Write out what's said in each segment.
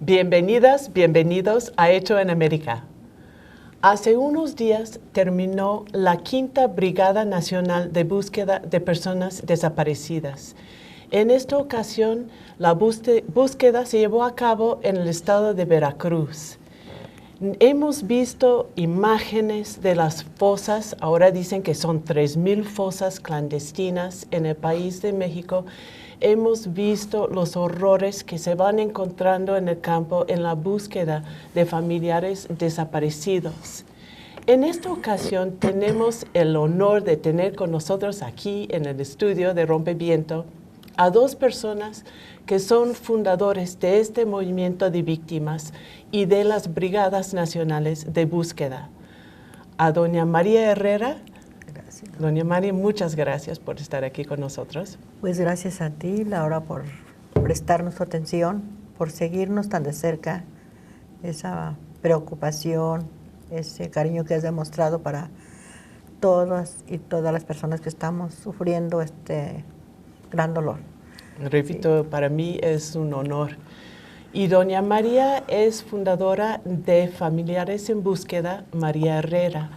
Bienvenidas, bienvenidos a Hecho en América. Hace unos días terminó la Quinta Brigada Nacional de Búsqueda de Personas Desaparecidas. En esta ocasión, la búsqueda se llevó a cabo en el estado de Veracruz. Hemos visto imágenes de las fosas, ahora dicen que son 3,000 fosas clandestinas en el país de México. Hemos visto los horrores que se van encontrando en el campo en la búsqueda de familiares desaparecidos. En esta ocasión tenemos el honor de tener con nosotros aquí en el estudio de Rompeviento a dos personas que son fundadores de este movimiento de víctimas y de las Brigadas Nacionales de Búsqueda. A doña María Herrera. Gracias. Doña María, muchas gracias por estar aquí con nosotros. Pues gracias a ti, Laura, por prestarnos tu atención, por seguirnos tan de cerca, esa preocupación, ese cariño que has demostrado para todas y todas las personas que estamos sufriendo este gran dolor. Repito, sí. Para mí es un honor. Y doña María es fundadora de Familiares en Búsqueda, María Herrera,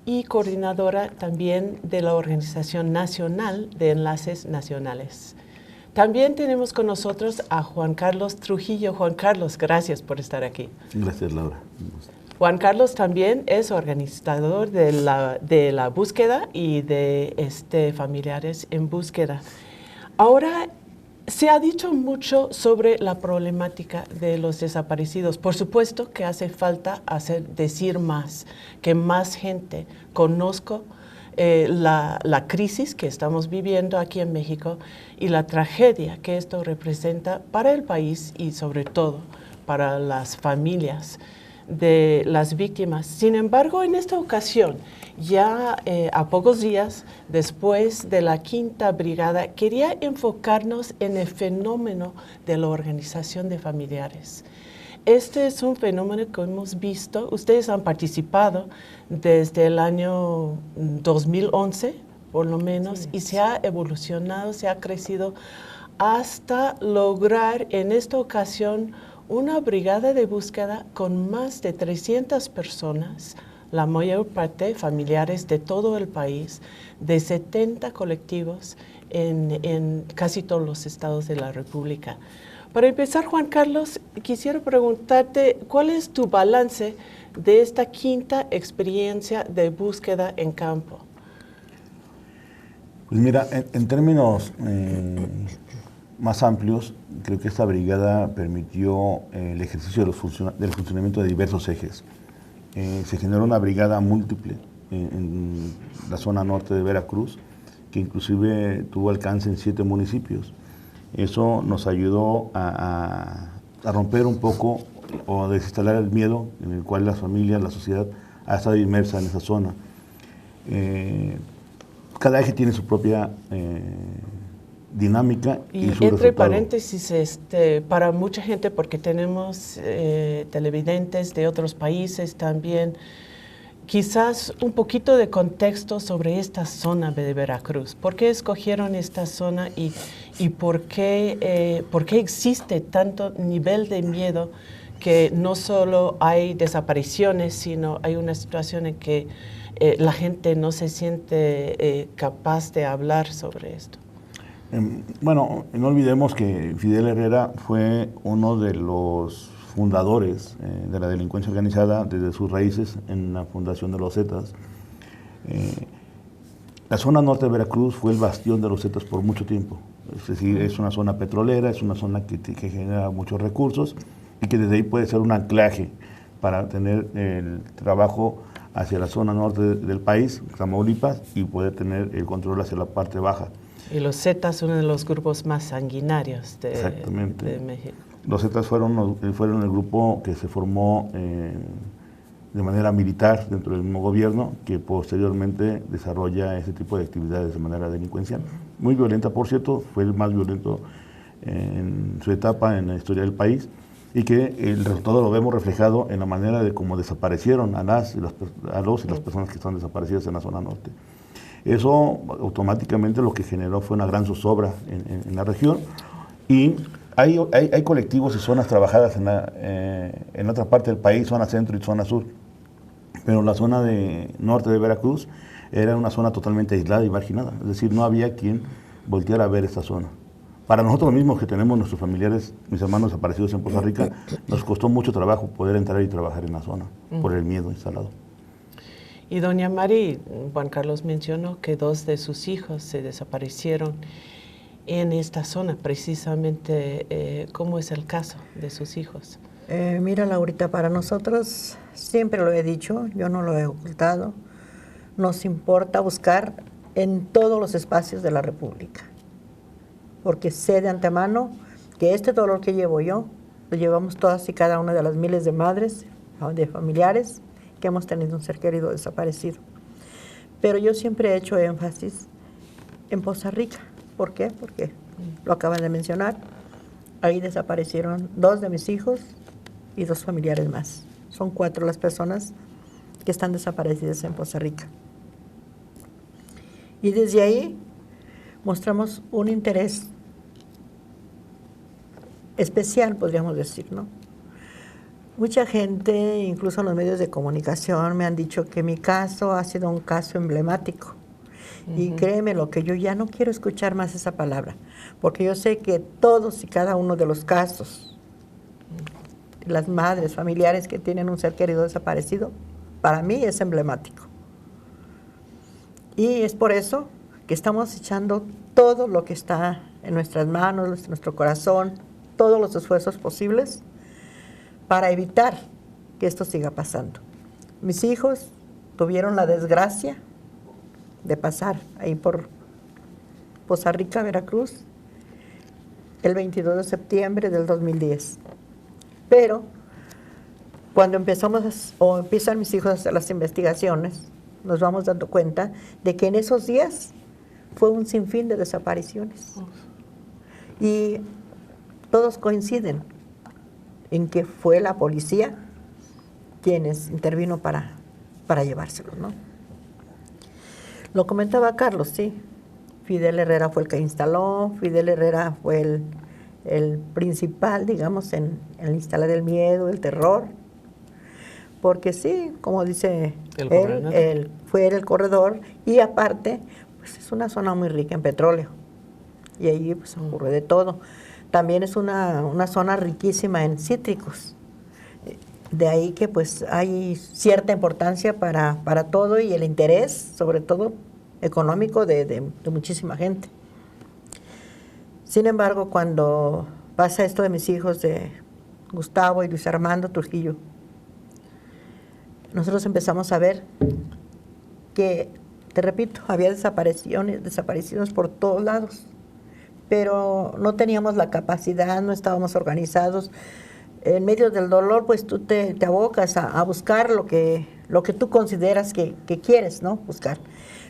y coordinadora también de la Organización Nacional de Enlaces Nacionales. También tenemos con nosotros a Juan Carlos Trujillo. Juan Carlos, gracias por estar aquí. Gracias, Laura. Juan Carlos también es organizador de la búsqueda y de Familiares en Búsqueda. Ahora, se ha dicho mucho sobre la problemática de los desaparecidos. Por supuesto que hace falta decir más, que más gente conozca la crisis que estamos viviendo aquí en México y la tragedia que esto representa para el país y sobre todo para las familias de las víctimas. Sin embargo, en esta ocasión, ya a pocos días después de la Quinta Brigada, quería enfocarnos en el fenómeno de la organización de familiares. Este es un fenómeno que hemos visto, ustedes han participado desde el año 2011, por lo menos, sí, y se ha evolucionado, se ha crecido hasta lograr en esta ocasión una brigada de búsqueda con más de 300 personas, la mayor parte familiares de todo el país, de 70 colectivos en casi todos los estados de la República. Para empezar, Juan Carlos, quisiera preguntarte, ¿cuál es tu balance de esta quinta experiencia de búsqueda en campo? Pues mira, en términos más amplios, creo que esta brigada permitió el ejercicio del funcionamiento de diversos ejes. Se generó una brigada múltiple en la zona norte de Veracruz, que inclusive tuvo alcance en 7 municipios. Eso nos ayudó a romper un poco o a desinstalar el miedo en el cual las familias, la sociedad ha estado inmersa en esa zona. Cada eje tiene su propia dinámica y su entre resultado. Paréntesis, para mucha gente, porque tenemos televidentes de otros países también, quizás un poquito de contexto sobre esta zona de Veracruz. ¿Por qué escogieron esta zona y por qué existe tanto nivel de miedo que no solo hay desapariciones, sino hay una situación en que la gente no se siente capaz de hablar sobre esto? Bueno, no olvidemos que Fidel Herrera fue uno de los fundadores de la delincuencia organizada desde sus raíces en la fundación de los Zetas. La zona norte de Veracruz fue el bastión de los Zetas por mucho tiempo. Es decir, es una zona petrolera, es una zona que genera muchos recursos y que desde ahí puede ser un anclaje para tener el trabajo hacia la zona norte del país, Tamaulipas, y poder tener el control hacia la parte baja. Y los Zetas, uno de los grupos más sanguinarios de México. Los Zetas fueron el grupo que se formó de manera militar dentro del mismo gobierno, que posteriormente desarrolla ese tipo de actividades de manera delincuencial. Muy violenta, por cierto, fue el más violento en su etapa en la historia del país, y que el resultado lo vemos reflejado en la manera de cómo desaparecieron a los y las personas que están desaparecidas en la zona norte. Eso automáticamente lo que generó fue una gran zozobra en la región y Hay colectivos y zonas trabajadas en otra parte del país, zona centro y zona sur, pero la zona de norte de Veracruz era una zona totalmente aislada y marginada, es decir, no había quien volteara a ver esta zona. Para nosotros mismos que tenemos nuestros familiares, mis hermanos desaparecidos en Poza Rica, nos costó mucho trabajo poder entrar y trabajar en la zona, por el miedo instalado. Y doña Mari, Juan Carlos mencionó que 2 de sus hijos se desaparecieron en esta zona, precisamente. ¿Cómo es el caso de sus hijos? Mira, Laurita, para nosotros, siempre lo he dicho, yo no lo he ocultado, nos importa buscar en todos los espacios de la República, porque sé de antemano que este dolor que llevo yo, lo llevamos todas y cada una de las miles de madres, de familiares, que hemos tenido un ser querido desaparecido. Pero yo siempre he hecho énfasis en Poza Rica. ¿Por qué? Porque lo acaban de mencionar. Ahí desaparecieron 2 de mis hijos y 2 familiares más. Son 4 las personas que están desaparecidas en Poza Rica. Y desde ahí mostramos un interés especial, podríamos decir, ¿no? Mucha gente, incluso en los medios de comunicación, me han dicho que mi caso ha sido un caso emblemático. Y créeme lo que yo ya no quiero escuchar más esa palabra, porque yo sé que todos y cada uno de los casos, las madres, familiares que tienen un ser querido desaparecido, para mí es emblemático. Y es por eso que estamos echando todo lo que está en nuestras manos, en nuestro corazón, todos los esfuerzos posibles para evitar que esto siga pasando. Mis hijos tuvieron la desgracia de pasar ahí por Poza Rica, Veracruz, el 22 de septiembre del 2010. Pero cuando empiezan mis hijos a hacer las investigaciones, nos vamos dando cuenta de que en esos días fue un sinfín de desapariciones. Y todos coinciden en que fue la policía quienes intervino para llevárselos, ¿no? Lo comentaba Carlos, sí. Fidel Herrera fue el que instaló, Fidel Herrera fue el principal, digamos, en instalar el miedo, el terror. Porque sí, como dice él fue el corredor y aparte, pues es una zona muy rica en petróleo. Y allí pues ocurre de todo. También es una zona riquísima en cítricos. De ahí que pues hay cierta importancia para todo y el interés, sobre todo económico, de muchísima gente. Sin embargo, cuando pasa esto de mis hijos, de Gustavo y Luis Armando Trujillo, nosotros empezamos a ver que, te repito, había desapariciones por todos lados, pero no teníamos la capacidad, no estábamos organizados. En medio del dolor, pues tú te abocas a buscar lo que tú consideras que quieres, ¿no? Buscar.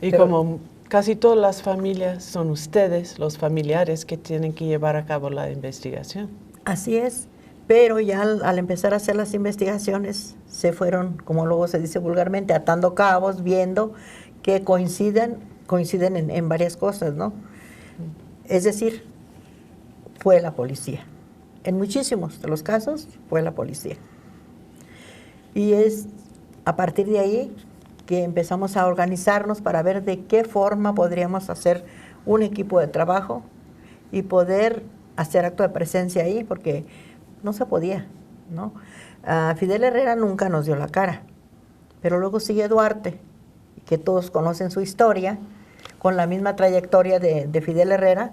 Y como casi todas las familias, son ustedes, los familiares, que tienen que llevar a cabo la investigación. Así es, pero ya al empezar a hacer las investigaciones, se fueron, como luego se dice vulgarmente, atando cabos, viendo que coinciden en varias cosas, ¿no? Es decir, fue la policía. En muchísimos de los casos fue la policía. Y es a partir de ahí que empezamos a organizarnos para ver de qué forma podríamos hacer un equipo de trabajo y poder hacer acto de presencia ahí, porque no se podía, ¿no? Fidel Herrera nunca nos dio la cara, pero luego sigue Duarte, que todos conocen su historia, con la misma trayectoria de Fidel Herrera,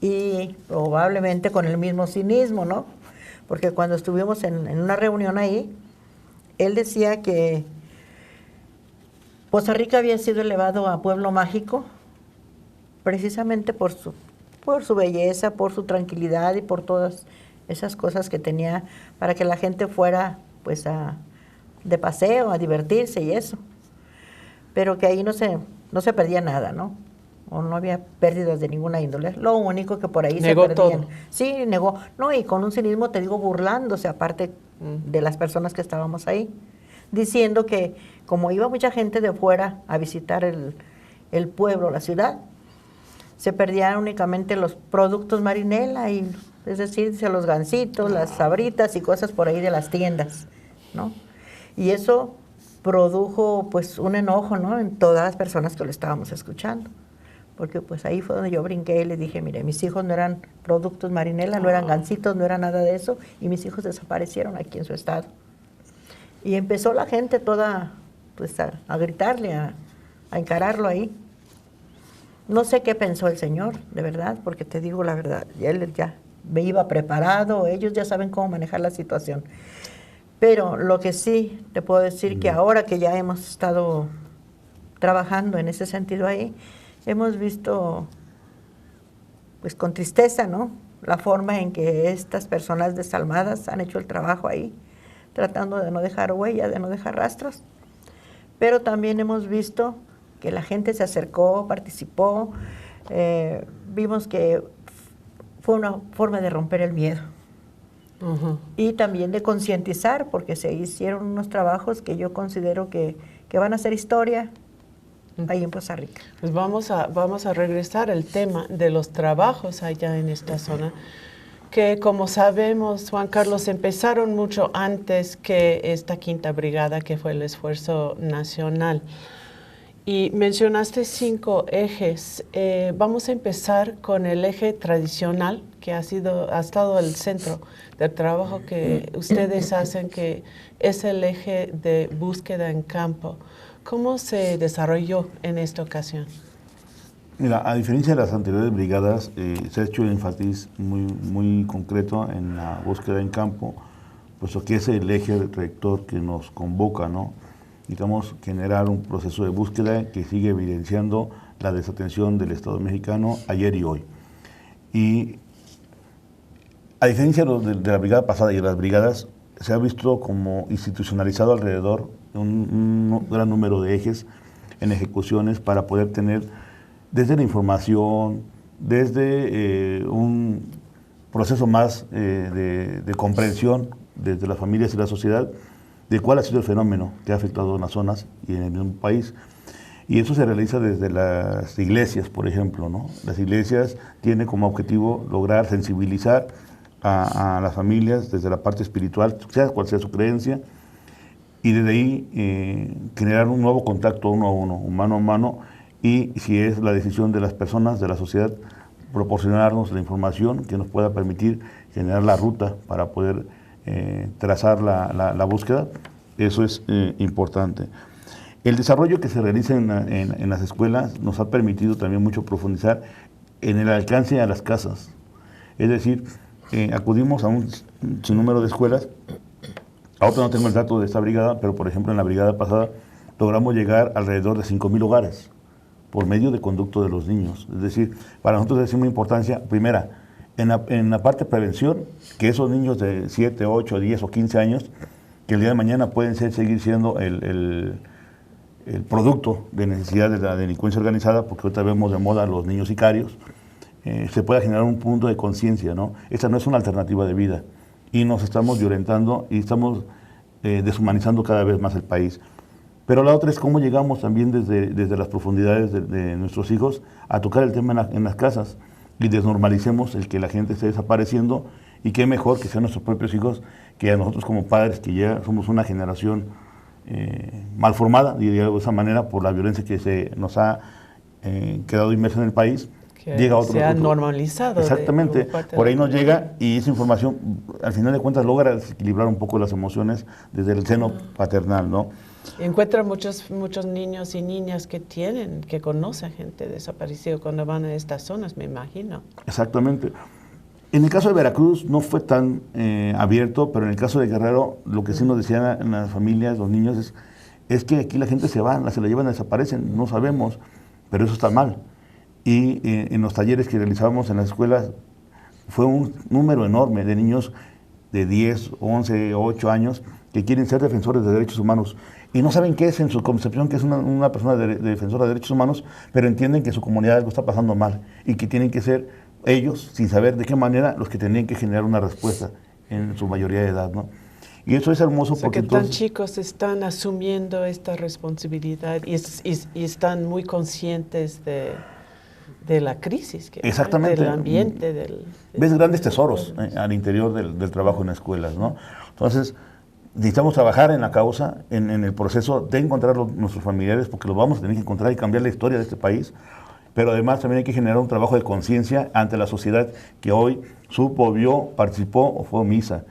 y probablemente con el mismo cinismo, ¿no? Porque cuando estuvimos en una reunión ahí, él decía que Poza Rica había sido elevado a pueblo mágico precisamente por su belleza, por su tranquilidad y por todas esas cosas que tenía para que la gente fuera pues de paseo, a divertirse y eso. Pero que ahí no se perdía nada, ¿no? O no había pérdidas de ninguna índole. Lo único que por ahí negó se perdían. todo. Sí, negó. No, y con un cinismo, te digo, burlándose aparte de las personas que estábamos ahí, diciendo que como iba mucha gente de fuera a visitar el pueblo, la ciudad, se perdían únicamente los productos Marinela y es decir, dice los gansitos, las sabritas y cosas por ahí de las tiendas, ¿no? Y eso produjo pues un enojo, ¿no?, en todas las personas que lo estábamos escuchando, porque pues ahí fue donde yo brinqué y les dije, mire, mis hijos no eran productos Marinela, no eran gansitos, no era nada de eso, y mis hijos desaparecieron aquí en su estado. Y empezó la gente toda pues a gritarle, a encararlo ahí. No sé qué pensó el señor, de verdad, porque te digo la verdad, él ya me iba preparado, ellos ya saben cómo manejar la situación. Pero lo que sí te puedo decir que ahora que ya hemos estado trabajando en ese sentido ahí, hemos visto pues con tristeza, ¿no?, la forma en que estas personas desalmadas han hecho el trabajo ahí, tratando de no dejar huella, de no dejar rastros. Pero también hemos visto que la gente se acercó, participó, vimos que fue una forma de romper el miedo. Y también de concientizar, porque se hicieron unos trabajos que yo considero que van a ser historia ahí en Poza Rica. Pues vamos a regresar al tema de los trabajos allá en esta zona, que como sabemos, Juan Carlos, empezaron mucho antes que esta quinta brigada, que fue el esfuerzo nacional. Y mencionaste 5 ejes. Vamos a empezar con el eje tradicional, que ha estado el centro del trabajo que ustedes hacen, que es el eje de búsqueda en campo. ¿Cómo se desarrolló en esta ocasión? Mira, a diferencia de las anteriores brigadas, se ha hecho énfasis muy concreto en la búsqueda en campo, puesto que es el eje rector que nos convoca, ¿no? Necesitamos generar un proceso de búsqueda que sigue evidenciando la desatención del Estado mexicano ayer y hoy. Y a diferencia de la brigada pasada y de las brigadas, se ha visto como institucionalizado alrededor un gran número de ejes en ejecuciones para poder tener desde la información, desde un proceso más de comprensión desde las familias y la sociedad de cuál ha sido el fenómeno que ha afectado a las zonas y en un país. Y eso se realiza desde las iglesias, por ejemplo, ¿no? Las iglesias tienen como objetivo lograr sensibilizar a las familias desde la parte espiritual, sea cual sea su creencia, y desde ahí generar un nuevo contacto uno a uno, mano a mano, y si es la decisión de las personas, de la sociedad, proporcionarnos la información que nos pueda permitir generar la ruta para poder trazar la búsqueda. Eso es importante. El desarrollo que se realiza en las escuelas nos ha permitido también mucho profundizar en el alcance a las casas. Es decir, acudimos a un sinnúmero de escuelas. Ahora no tengo el dato de esta brigada, pero por ejemplo en la brigada pasada logramos llegar alrededor de 5,000 hogares por medio de conducto de los niños. Es decir, para nosotros es de suma importancia, primera, en la parte de prevención, que esos niños de 7, 8, 10 o 15 años, que el día de mañana pueden seguir siendo el producto de necesidad de la delincuencia organizada, porque ahorita vemos de moda los niños sicarios, se pueda generar un punto de conciencia, ¿no? Esta no es una alternativa de vida y nos estamos violentando y estamos deshumanizando cada vez más el país. Pero la otra es cómo llegamos también desde las profundidades de nuestros hijos a tocar el tema en las casas y desnormalicemos el que la gente esté desapareciendo, y qué mejor que sean nuestros propios hijos que a nosotros como padres, que ya somos una generación mal formada, diría de esa manera, por la violencia que se nos ha quedado inmersa en el país. Que llega otro, se ha normalizado. Exactamente, por ahí nos llega, y esa información al final de cuentas logra desequilibrar un poco las emociones desde el seno paternal, ¿no? Encuentran muchos niños y niñas que conocen gente desaparecida cuando van a estas zonas, me imagino. Exactamente. En el caso de Veracruz no fue tan abierto, pero en el caso de Guerrero, lo que sí nos decían en las familias, los niños, es que aquí la gente se la llevan, desaparecen, no sabemos, pero eso está mal. Y en los talleres que realizábamos en las escuelas, fue un número enorme de niños de 10, 11, 8 años que quieren ser defensores de derechos humanos y no saben qué es en su concepción, que es una persona defensora de derechos humanos, pero entienden que su comunidad lo está pasando mal y que tienen que ser ellos, sin saber de qué manera, los que tenían que generar una respuesta en su mayoría de edad, ¿no? Y eso es hermoso, o sea, porque que tan chicos están asumiendo esta responsabilidad y están muy conscientes de la crisis, Exactamente. del ambiente. Ves grandes tesoros al interior del trabajo en escuelas, ¿no? Entonces, necesitamos trabajar en la causa, en el proceso de encontrar nuestros familiares, porque los vamos a tener que encontrar y cambiar la historia de este país. Pero además también hay que generar un trabajo de conciencia ante la sociedad que hoy supo, vio, participó o fue omisa.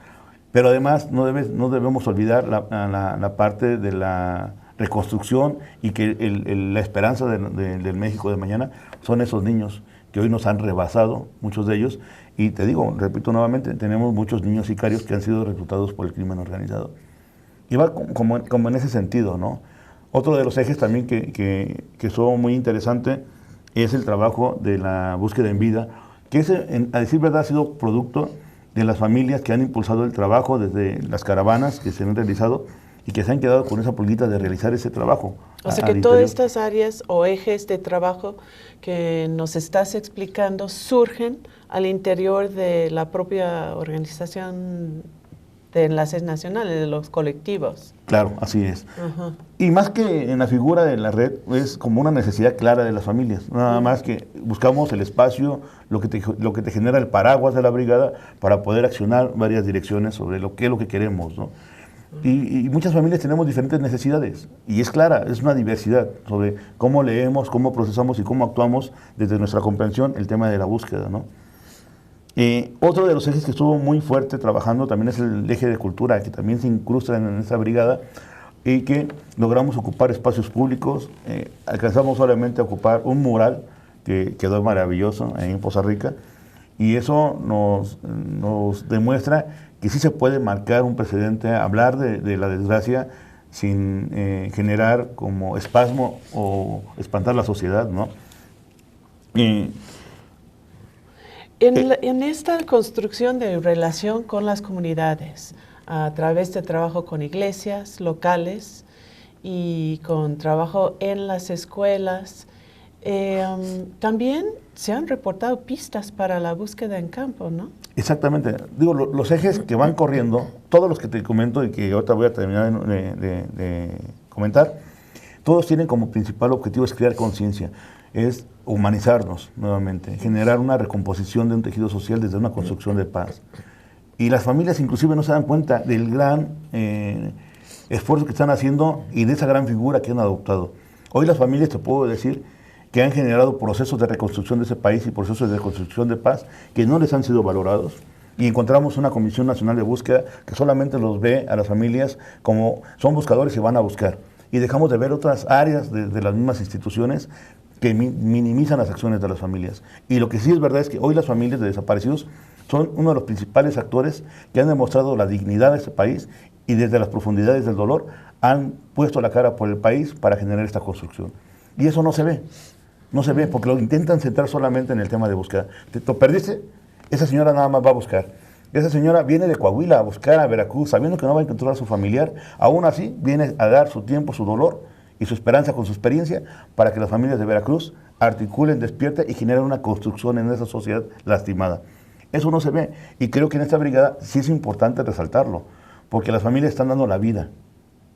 Pero además no debemos olvidar la parte de la reconstrucción y que la esperanza del México de mañana son esos niños que hoy nos han rebasado, muchos de ellos. Y te digo, repito nuevamente, tenemos muchos niños sicarios que han sido reclutados por el crimen organizado. Y va como en ese sentido, ¿no? Otro de los ejes también que son muy interesante es el trabajo de la búsqueda en vida, que a decir verdad ha sido producto de las familias que han impulsado el trabajo desde las caravanas que se han realizado y que se han quedado con esa pulguita de realizar ese trabajo. O sea que todas estas áreas o ejes de trabajo que nos estás explicando surgen al interior de la propia organización de enlaces nacionales, de los colectivos. Claro, así es. Ajá. Y más que en la figura de la red, es como una necesidad clara de las familias. Nada más que buscamos el espacio, lo que te genera el paraguas de la brigada para poder accionar varias direcciones sobre lo que es lo que queremos, ¿no? Y muchas familias tenemos diferentes necesidades. Y es clara, es una diversidad sobre cómo leemos, cómo procesamos y cómo actuamos desde nuestra comprensión el tema de la búsqueda, ¿no? Otro de los ejes que estuvo muy fuerte trabajando también es el eje de cultura, que también se incrusta en esta brigada y que logramos ocupar espacios públicos. Alcanzamos solamente a ocupar un mural que quedó maravilloso en Poza Rica, y eso nos demuestra que sí se puede marcar un precedente, hablar de la desgracia sin generar como espasmo o espantar la sociedad, ¿no? En esta construcción de relación con las comunidades, a través de trabajo con iglesias locales y con trabajo en las escuelas, también se han reportado pistas para la búsqueda en campo, ¿no? Exactamente. Digo, los ejes que van corriendo, todos los que te comento y que ahorita voy a terminar de comentar, todos tienen como principal objetivo es crear conciencia, es humanizarnos nuevamente, generar una recomposición de un tejido social desde una construcción de paz. Y las familias inclusive no se dan cuenta del gran esfuerzo que están haciendo y de esa gran figura que han adoptado. Hoy las familias, te puedo decir, que han generado procesos de reconstrucción de ese país y procesos de reconstrucción de paz que no les han sido valorados. Y encontramos una Comisión Nacional de Búsqueda que solamente los ve a las familias como son buscadores y van a buscar. Y dejamos de ver otras áreas de las mismas instituciones que minimizan las acciones de las familias. Y lo que sí es verdad es que hoy las familias de desaparecidos son uno de los principales actores que han demostrado la dignidad de este país y desde las profundidades del dolor han puesto la cara por el país para generar esta construcción. Y eso no se ve. No se ve porque lo intentan centrar solamente en el tema de búsqueda. ¿Te perdiste? Esa señora nada más va a buscar. Esa señora viene de Coahuila a buscar a Veracruz, sabiendo que no va a encontrar a su familiar. Aún así, viene a dar su tiempo, su dolor y su esperanza con su experiencia para que las familias de Veracruz articulen, despierten y generen una construcción en esa sociedad lastimada. Eso no se ve. Y creo que en esta brigada sí es importante resaltarlo, porque las familias están dando la vida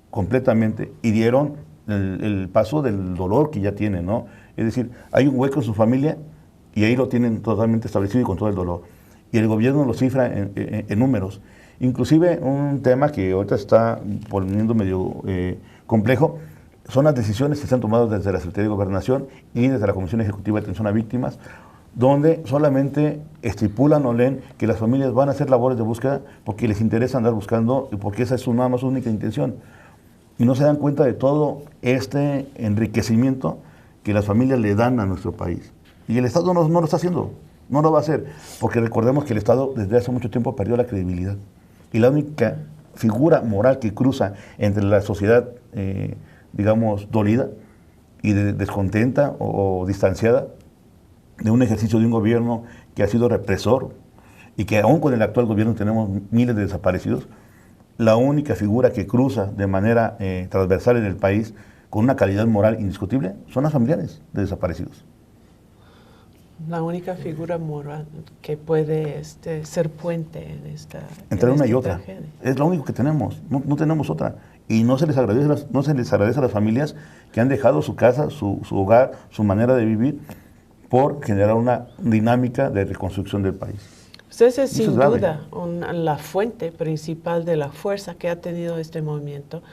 completamente y dieron el paso del dolor que ya tienen, ¿no? Es decir, hay un hueco en su familia y ahí lo tienen totalmente establecido y con todo el dolor. Y el gobierno lo cifra en números. Inclusive un tema que ahorita está poniendo medio complejo son las decisiones que se han tomado desde la Secretaría de Gobernación y desde la Comisión Ejecutiva de Atención a Víctimas, donde solamente estipulan o leen que las familias van a hacer labores de búsqueda porque les interesa andar buscando y porque esa es nada más su única intención. Y no se dan cuenta de todo este enriquecimiento que las familias le dan a nuestro país. Y el Estado no lo está haciendo, no lo va a hacer, porque recordemos que el Estado desde hace mucho tiempo perdió la credibilidad. Y la única figura moral que cruza entre la sociedad, digamos, dolida y descontenta o distanciada de un ejercicio de un gobierno que ha sido represor y que aún con el actual gobierno tenemos miles de desaparecidos, la única figura que cruza de manera transversal en el país con una calidad moral indiscutible son las familiares de desaparecidos. La única figura moral que puede ser puente en esta entre una y esta otra. tragedia. Es lo único que tenemos, no tenemos otra. Y no se les agradece a las familias que han dejado su casa, su hogar, su manera de vivir, por generar una dinámica de reconstrucción del país. Pues esa es Eso es sin grave. duda la fuente principal de la fuerza que ha tenido este movimiento,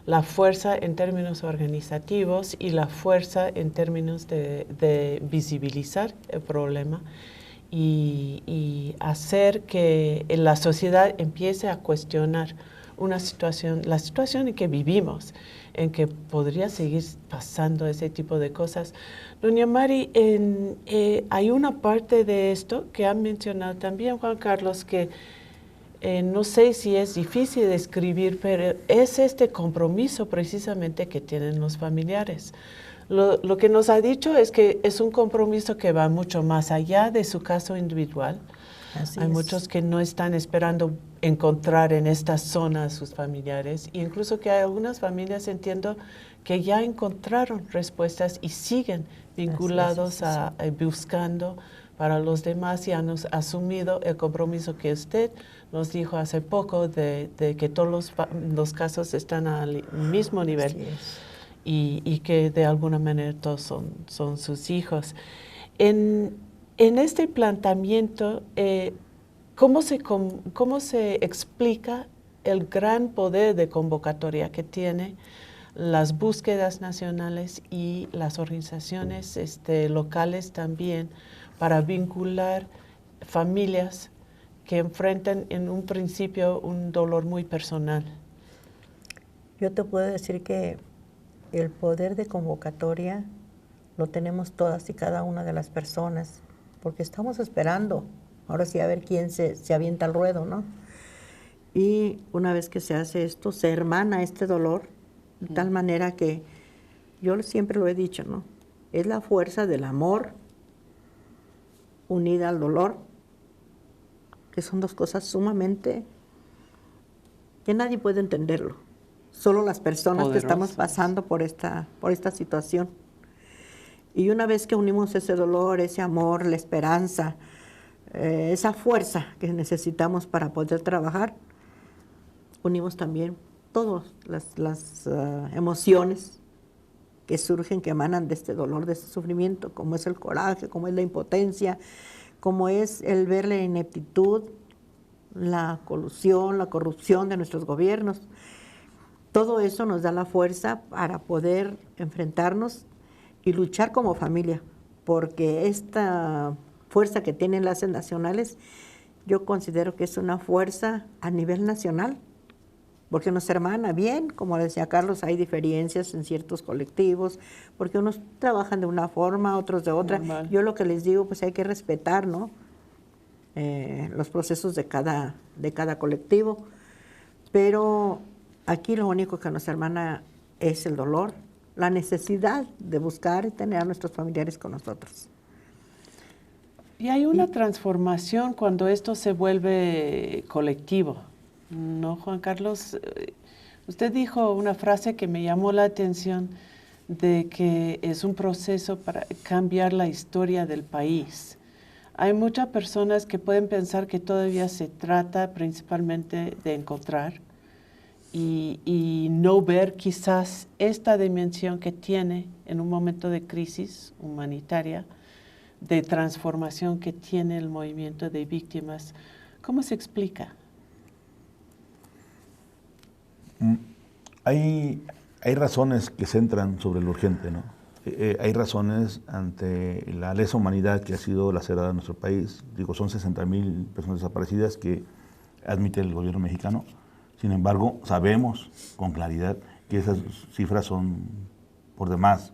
la fuerza en términos organizativos y la fuerza en términos de visibilizar el problema y hacer que la sociedad empiece a cuestionar la situación en que vivimos, en que podría seguir pasando ese tipo de cosas. Doña Mari, hay una parte de esto que ha mencionado también Juan Carlos, que no sé si es difícil de escribir, pero es este compromiso precisamente que tienen los familiares. Lo que nos ha dicho es que es un compromiso que va mucho más allá de su caso individual. Así Hay es. muchos que no están esperando encontrar en esta zona a sus familiares, e incluso que hay algunas familias, entiendo, que ya encontraron respuestas y siguen vinculados a buscando para los demás y han asumido el compromiso que usted nos dijo hace poco de que todos los casos están al mismo nivel. Así es. Y que de alguna manera todos son sus hijos. En este planteamiento, ¿cómo se explica el gran poder de convocatoria que tiene las búsquedas nacionales y las organizaciones locales también para vincular familias que enfrentan en un principio un dolor muy personal? Yo te puedo decir que el poder de convocatoria lo tenemos todas y cada una de las personas, porque estamos esperando, ahora sí, a ver quién se avienta al ruedo, ¿no? Y una vez que se hace esto, se hermana este dolor, de tal manera que, yo siempre lo he dicho, ¿no? Es la fuerza del amor unida al dolor, que son dos cosas sumamente que nadie puede entenderlo. Solo las personas que estamos pasando por esta situación. Y una vez que unimos ese dolor, ese amor, la esperanza, esa fuerza que necesitamos para poder trabajar, unimos también todas las emociones que surgen, que emanan de este dolor, de este sufrimiento, como es el coraje, como es la impotencia, como es el ver la ineptitud, la colusión, la corrupción de nuestros gobiernos. Todo eso nos da la fuerza para poder enfrentarnos y luchar como familia, porque esta fuerza que tienen las nacionales, yo considero que es una fuerza a nivel nacional, porque nos hermana bien, como decía Carlos, hay diferencias en ciertos colectivos, porque unos trabajan de una forma, otros de otra. Normal. Yo lo que les digo, pues hay que respetar, ¿no? Los procesos de cada colectivo, pero aquí lo único que nos hermana es el dolor, la necesidad de buscar y tener a nuestros familiares con nosotros. Y hay una transformación cuando esto se vuelve colectivo, ¿no, Juan Carlos? Usted dijo una frase que me llamó la atención, de que es un proceso para cambiar la historia del país. Hay muchas personas que pueden pensar que todavía se trata principalmente de encontrar y no ver quizás esta dimensión que tiene en un momento de crisis humanitaria, de transformación que tiene el movimiento de víctimas. ¿Cómo se explica? Hay razones que centran sobre lo urgente, ¿no? Hay razones ante la lesa humanidad que ha sido lacerada en nuestro país. Digo, son 60,000 personas desaparecidas que admite el gobierno mexicano. Sin embargo, sabemos con claridad que esas cifras son por demás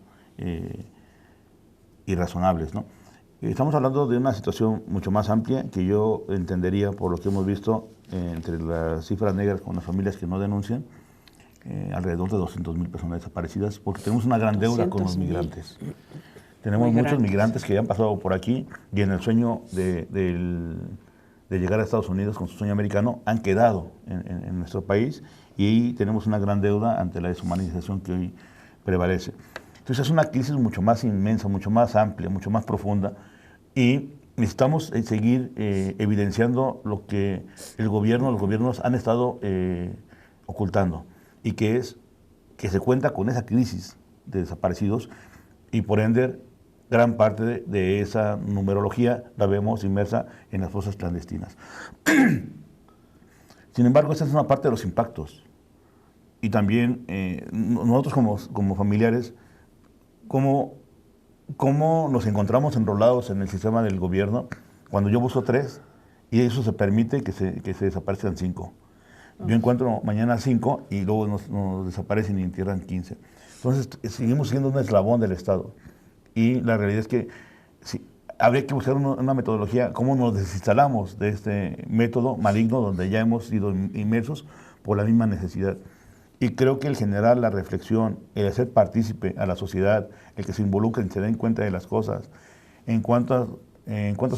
irrazonables, ¿no? Estamos hablando de una situación mucho más amplia que yo entendería, por lo que hemos visto, entre las cifras negras con las familias que no denuncian, alrededor de 200,000 personas desaparecidas, porque tenemos una gran deuda con los migrantes. Tenemos muchos migrantes que ya han pasado por aquí y en el sueño de llegar a Estados Unidos con su sueño americano han quedado en nuestro país y ahí tenemos una gran deuda ante la deshumanización que hoy prevalece. Entonces es una crisis mucho más inmensa, mucho más amplia, mucho más profunda y necesitamos seguir evidenciando lo que los gobiernos han estado ocultando y que es que se cuenta con esa crisis de desaparecidos y por ende gran parte de esa numerología la vemos inmersa en las fosas clandestinas. Sin embargo, esa es una parte de los impactos. Y también nosotros como familiares, ¿cómo nos encontramos enrolados en el sistema del gobierno cuando yo busco 3 y eso se permite que se desaparezcan 5? Yo encuentro mañana 5 y luego nos desaparecen y entierran 15. Entonces, seguimos siendo un eslabón del Estado. Y la realidad es que habría que buscar una metodología, cómo nos desinstalamos de este método maligno donde ya hemos sido inmersos por la misma necesidad. Y creo que el generar la reflexión, el hacer partícipe a la sociedad, el que se involucren, se den cuenta de las cosas, en cuántas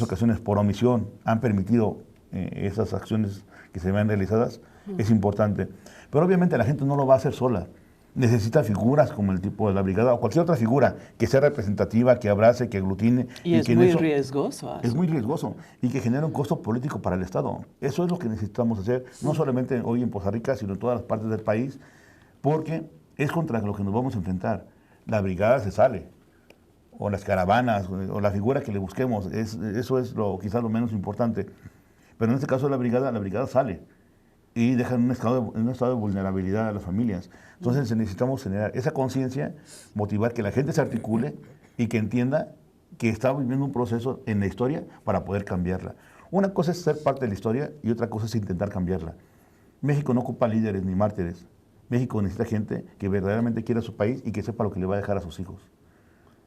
ocasiones por omisión han permitido esas acciones que se vean realizadas, es importante. Pero obviamente la gente no lo va a hacer sola. Necesita figuras como el tipo de la brigada o cualquier otra figura que sea representativa, que abrace, que aglutine. Y es muy riesgoso. Es muy riesgoso y que genera un costo político para el Estado. Eso es lo que necesitamos hacer, no solamente hoy en Poza Rica, sino en todas las partes del país, porque es contra lo que nos vamos a enfrentar. La brigada se sale, o las caravanas, o la figura que le busquemos, eso es quizás lo menos importante. Pero en este caso la brigada sale y deja en un estado de vulnerabilidad a las familias. Entonces necesitamos generar esa conciencia, motivar que la gente se articule y que entienda que está viviendo un proceso en la historia para poder cambiarla. Una cosa es ser parte de la historia y otra cosa es intentar cambiarla. México no ocupa líderes ni mártires. México necesita gente que verdaderamente quiera su país y que sepa lo que le va a dejar a sus hijos.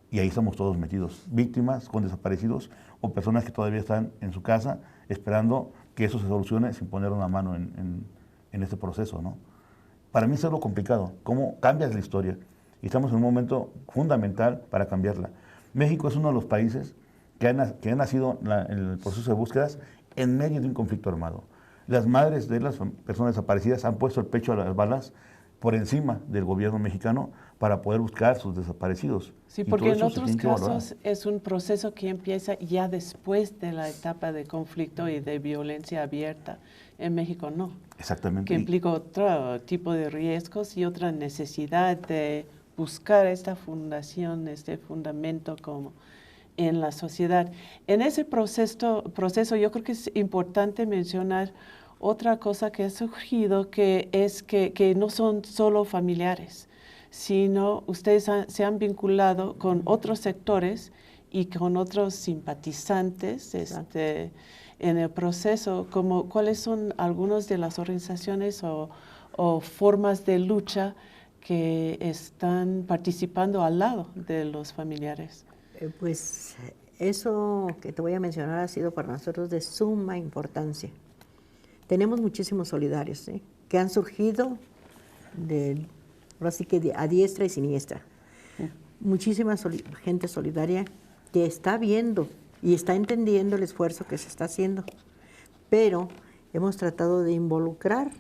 Y ahí estamos todos metidos, víctimas con desaparecidos o personas que todavía están en su casa esperando que eso se solucione sin poner una mano en este proceso, ¿no? Para mí eso es lo complicado, cómo cambias la historia. Y estamos en un momento fundamental para cambiarla. México es uno de los países que ha nacido en el proceso de búsquedas en medio de un conflicto armado. Las madres de las personas desaparecidas han puesto el pecho a las balas por encima del gobierno mexicano para poder buscar sus desaparecidos. Sí, porque en otros casos es un proceso que empieza ya después de la etapa de conflicto y de violencia abierta. En México no. Exactamente. Que implica otro tipo de riesgos y otra necesidad de buscar esta fundación, este fundamento como en la sociedad. En ese proceso yo creo que es importante mencionar otra cosa que ha surgido, que es que no son solo familiares, sino ustedes se han vinculado con otros sectores y con otros simpatizantes en el proceso. ¿Cuáles son algunas de las organizaciones o formas de lucha que están participando al lado de los familiares? Pues eso que te voy a mencionar ha sido para nosotros de suma importancia. Tenemos muchísimos solidarios que han surgido ahora sí que a diestra y siniestra. Muchísima gente solidaria que está viendo y está entendiendo el esfuerzo que se está haciendo. Pero hemos tratado de involucrar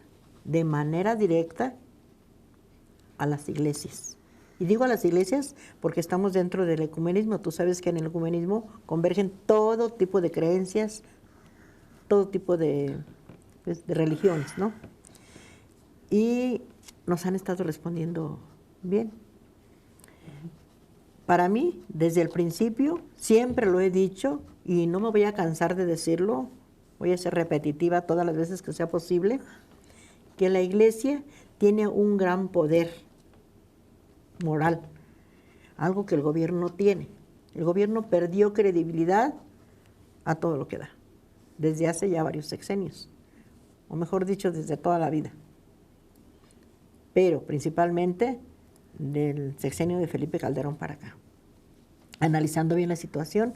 de manera directa a las iglesias. Y digo a las iglesias porque estamos dentro del ecumenismo. Tú sabes que en el ecumenismo convergen todo tipo de creencias, todo tipo de religiones, ¿no? Y nos han estado respondiendo bien. Para mí, desde el principio, siempre lo he dicho y no me voy a cansar de decirlo, voy a ser repetitiva todas las veces que sea posible, que la iglesia tiene un gran poder moral, algo que el gobierno no tiene. El gobierno perdió credibilidad a todo lo que da, desde hace ya varios sexenios, o mejor dicho, desde toda la vida. Pero principalmente del sexenio de Felipe Calderón para acá. Analizando bien la situación,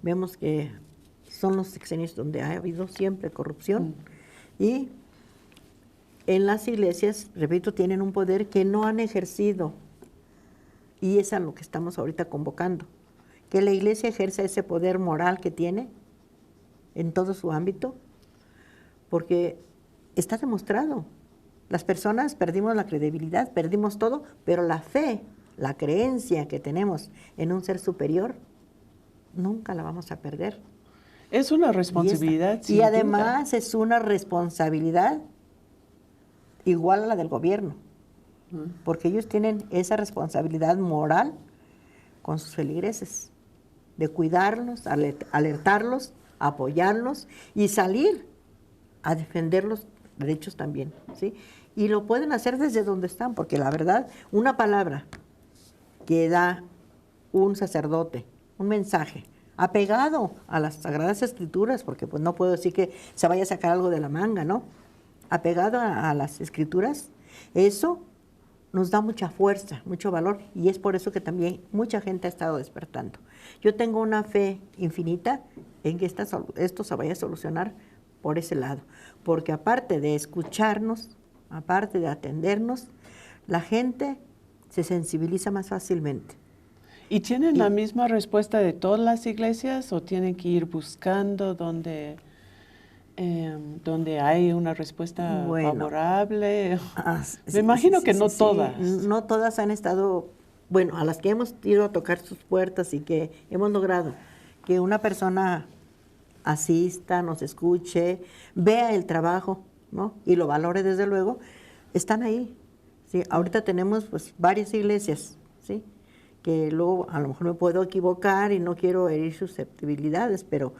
vemos que son los sexenios donde ha habido siempre corrupción y en las iglesias, repito, tienen un poder que no han ejercido y es a lo que estamos ahorita convocando, que la iglesia ejerza ese poder moral que tiene en todo su ámbito, porque está demostrado. Las personas perdimos la credibilidad, perdimos todo, pero la fe, la creencia que tenemos en un ser superior, nunca la vamos a perder. Es una responsabilidad. Y además es una responsabilidad igual a la del gobierno, porque ellos tienen esa responsabilidad moral con sus feligreses. de cuidarlos, alertarlos, apoyarlos y salir a defender los derechos también, ¿sí? Y lo pueden hacer desde donde están, porque la verdad, una palabra que da un sacerdote, un mensaje, apegado a las Sagradas Escrituras, porque pues no puedo decir que se vaya a sacar algo de la manga, ¿no? Apegado a las Escrituras, eso nos da mucha fuerza, mucho valor, y es por eso que también mucha gente ha estado despertando. Yo tengo una fe infinita en que esto se vaya a solucionar por ese lado, porque aparte de escucharnos, aparte de atendernos, la gente se sensibiliza más fácilmente. ¿Y tienen la misma respuesta de todas las iglesias o tienen que ir buscando donde hay una respuesta favorable? Me imagino que no todas. No todas han estado, bueno, a las que hemos ido a tocar sus puertas y que hemos logrado que una persona asista, nos escuche, vea el trabajo, ¿no? Y lo valore desde luego, están ahí. ¿Sí? Ahorita tenemos pues varias iglesias, ¿sí? Que luego a lo mejor me puedo equivocar y no quiero herir susceptibilidades, pero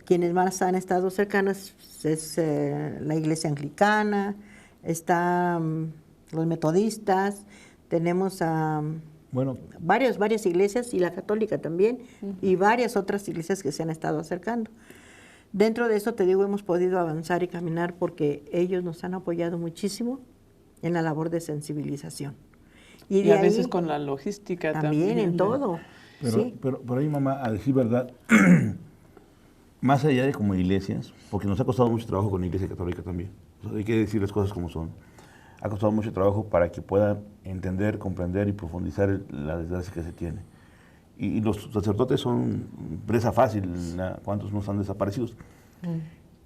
quienes más han estado cercanos es la iglesia anglicana, están los metodistas, tenemos varias iglesias y la católica también, y varias otras iglesias que se han estado acercando. Dentro de eso, te digo, hemos podido avanzar y caminar porque ellos nos han apoyado muchísimo en la labor de sensibilización. Y a veces con la logística también. En todo. Pero, sí. pero por ahí, mamá, a decir verdad, más allá de como iglesias, porque nos ha costado mucho trabajo con la Iglesia Católica también, o sea, hay que decir las cosas como son. Ha costado mucho trabajo para que puedan entender, comprender y profundizar la desgracia que se tiene. Y los sacerdotes son presa fácil, ¿cuántos nos han desaparecido?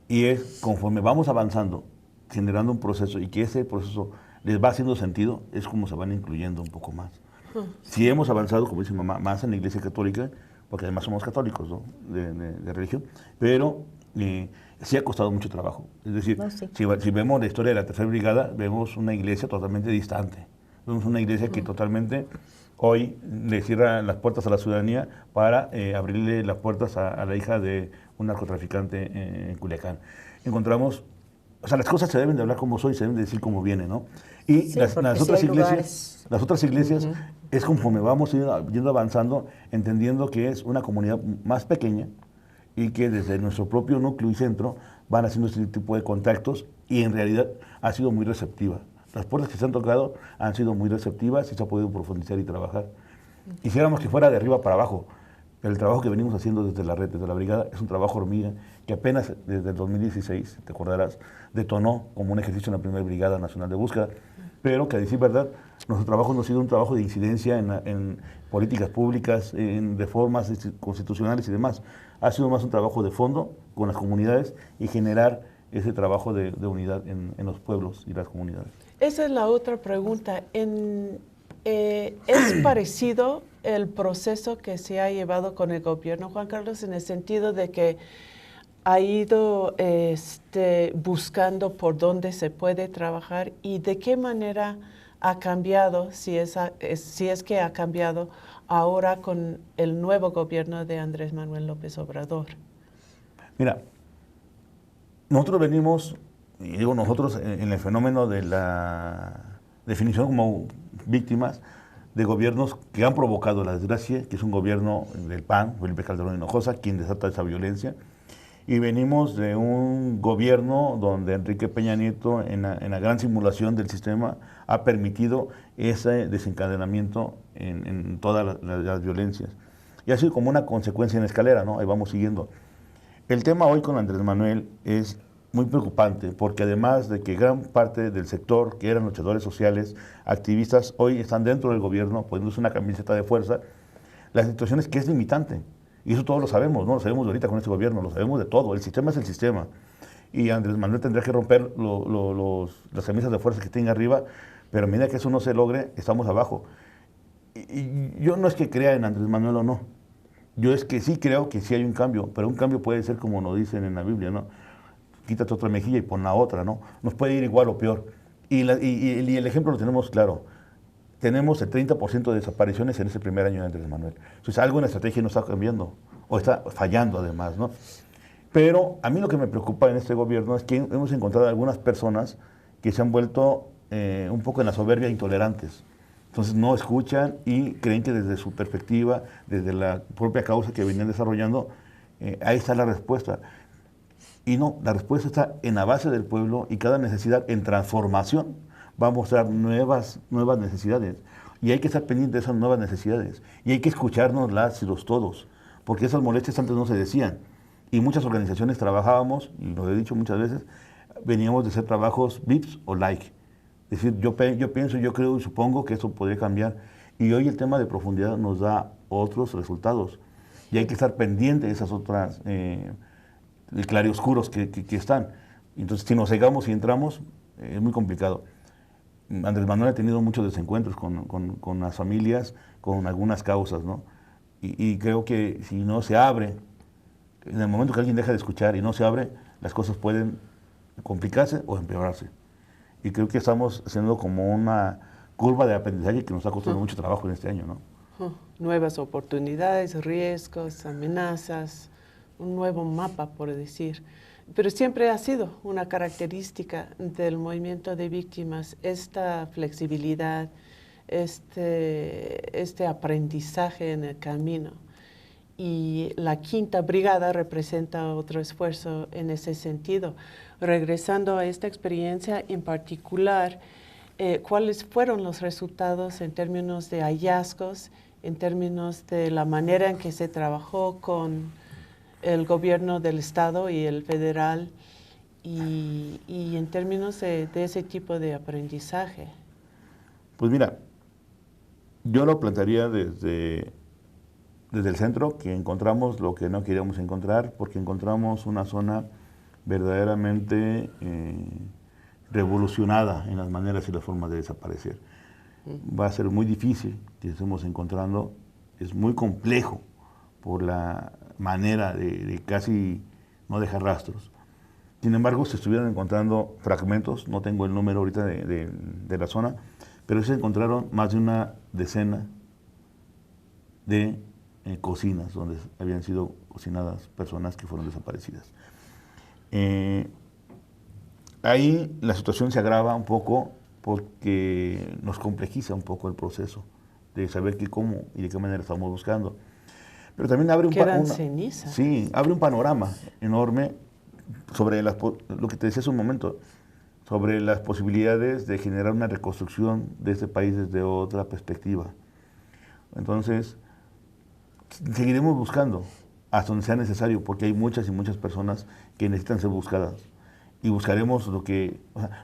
Y es conforme vamos avanzando, generando un proceso y que ese proceso les va haciendo sentido, es como se van incluyendo un poco más. Si hemos avanzado, como dice mamá, más en la Iglesia Católica, porque además somos católicos, ¿no? de religión, pero sí ha costado mucho trabajo. Es decir, si vemos la historia de la Tercera Brigada, vemos una iglesia totalmente distante. Vemos una iglesia que totalmente hoy le cierra las puertas a la ciudadanía para abrirle las puertas a la hija de un narcotraficante en Culiacán. Encontramos, o sea, las cosas se deben de hablar como son y se deben de decir como viene, ¿no? Y sí, las otras iglesias es conforme vamos yendo avanzando, entendiendo que es una comunidad más pequeña y que desde nuestro propio núcleo y centro van haciendo este tipo de contactos y en realidad ha sido muy receptiva. Las puertas que se han tocado han sido muy receptivas y se ha podido profundizar y trabajar. Quisiéramos que fuera de arriba para abajo, pero el trabajo que venimos haciendo desde la red, desde la brigada, es un trabajo hormiga que apenas desde el 2016, te acordarás, detonó como un ejercicio en la Primera Brigada Nacional de Búsqueda, pero que a decir verdad, nuestro trabajo no ha sido un trabajo de incidencia en políticas públicas, en reformas constitucionales y demás. Ha sido más un trabajo de fondo con las comunidades y generar ese trabajo de unidad en los pueblos y las comunidades. Esa es la otra pregunta. ¿Es parecido el proceso que se ha llevado con el gobierno, Juan Carlos, en el sentido de que ha ido buscando por dónde se puede trabajar y de qué manera ha cambiado, si es que ha cambiado ahora con el nuevo gobierno de Andrés Manuel López Obrador? Mira, nosotros venimos, y digo nosotros, en el fenómeno de la definición como víctimas de gobiernos que han provocado la desgracia, que es un gobierno del PAN, Felipe Calderón Hinojosa, quien desata esa violencia. Y venimos de un gobierno donde Enrique Peña Nieto, en la gran simulación del sistema, ha permitido ese desencadenamiento en todas las violencias. Y ha sido como una consecuencia en escalera, ¿no? Ahí vamos siguiendo. El tema hoy con Andrés Manuel es muy preocupante, porque además de que gran parte del sector, que eran luchadores sociales, activistas, hoy están dentro del gobierno, poniéndose una camiseta de fuerza, la situación es que es limitante. Y eso todos lo sabemos, ¿no? Lo sabemos ahorita con este gobierno, lo sabemos de todo. El sistema es el sistema. Y Andrés Manuel tendrá que romper las camisas de fuerza que tiene arriba, pero a medida que eso no se logre, estamos abajo. Y yo no es que crea en Andrés Manuel o no. Yo es que sí creo que sí hay un cambio, pero un cambio puede ser como nos dicen en la Biblia, ¿no? Quítate otra mejilla y pon la otra, ¿no? Nos puede ir igual o peor. Y el ejemplo lo tenemos claro. tenemos el 30% de desapariciones en ese primer año de Andrés Manuel. Entonces, algo en la estrategia no está cambiando, o está fallando además, ¿no? Pero a mí lo que me preocupa en este gobierno es que hemos encontrado algunas personas que se han vuelto un poco en la soberbia intolerantes. Entonces no escuchan y creen que desde su perspectiva, desde la propia causa que venían desarrollando, ahí está la respuesta. Y no, la respuesta está en la base del pueblo y cada necesidad en transformación va a mostrar nuevas necesidades. Y hay que estar pendiente de esas nuevas necesidades. Y hay que escucharnos las y los todos, porque esas molestias antes no se decían. Y muchas organizaciones trabajábamos, y lo he dicho muchas veces, veníamos de hacer trabajos VIPs o like. Es decir, yo pienso, yo creo y supongo que eso podría cambiar. Y hoy el tema de profundidad nos da otros resultados. Y hay que estar pendiente de esas otras claroscuros que están. Entonces, si nos cegamos y entramos, es muy complicado. Andrés Manuel ha tenido muchos desencuentros con las familias, con algunas causas, ¿no? Y creo que si no se abre, en el momento que alguien deja de escuchar y no se abre, las cosas pueden complicarse o empeorarse. Y creo que estamos haciendo como una curva de aprendizaje que nos ha costado mucho trabajo en este año, ¿no? Nuevas oportunidades, riesgos, amenazas, un nuevo mapa, por decir. Pero siempre ha sido una característica del movimiento de víctimas esta flexibilidad, este aprendizaje en el camino. Y la Quinta Brigada representa otro esfuerzo en ese sentido. Regresando a esta experiencia en particular, ¿cuáles fueron los resultados en términos de hallazgos, en términos de la manera en que se trabajó con el gobierno del Estado y el federal y en términos de ese tipo de aprendizaje? Pues mira, yo lo plantearía desde el centro, que encontramos lo que no queríamos encontrar, porque encontramos una zona verdaderamente revolucionada en las maneras y las formas de desaparecer. Va a ser muy difícil que estemos encontrando, es muy complejo por la manera de casi no dejar rastros. Sin embargo, se estuvieron encontrando fragmentos, no tengo el número ahorita de la zona, pero se encontraron más de una decena de cocinas donde habían sido cocinadas personas que fueron desaparecidas. Ahí la situación se agrava un poco porque nos complejiza un poco el proceso de saber cómo y de qué manera estamos buscando. Pero también abre abre un panorama enorme sobre lo que te decía hace un momento, sobre las posibilidades de generar una reconstrucción de este país desde otra perspectiva. Entonces, seguiremos buscando hasta donde sea necesario, porque hay muchas y muchas personas que necesitan ser buscadas. Y buscaremos